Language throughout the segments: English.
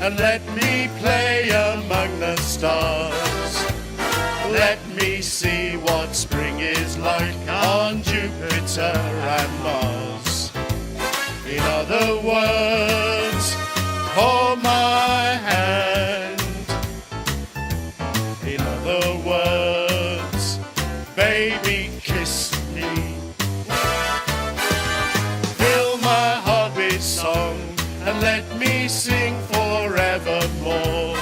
and let me play among the stars. Let me see what spring is like on Jupiter and Mars. In other words, hold my hand. In other words, baby, kiss me. Fill my heart with song and let me sing forevermore.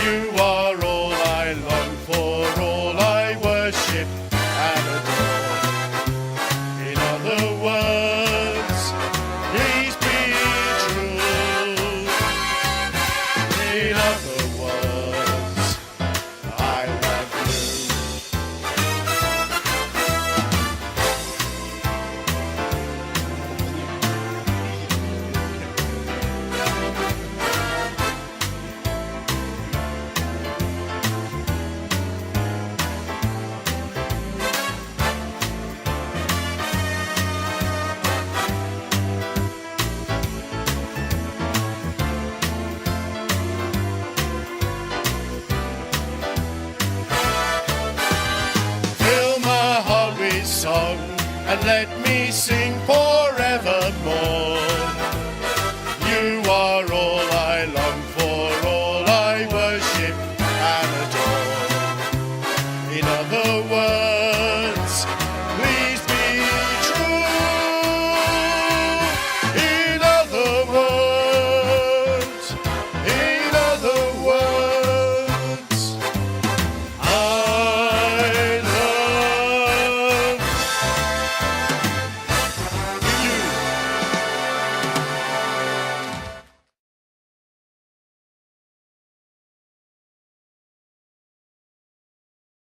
You are all I long for, all I worship and adore. In other words, please be true. In other words, I love you. Fill my heart with song and let me sing forevermore. You are all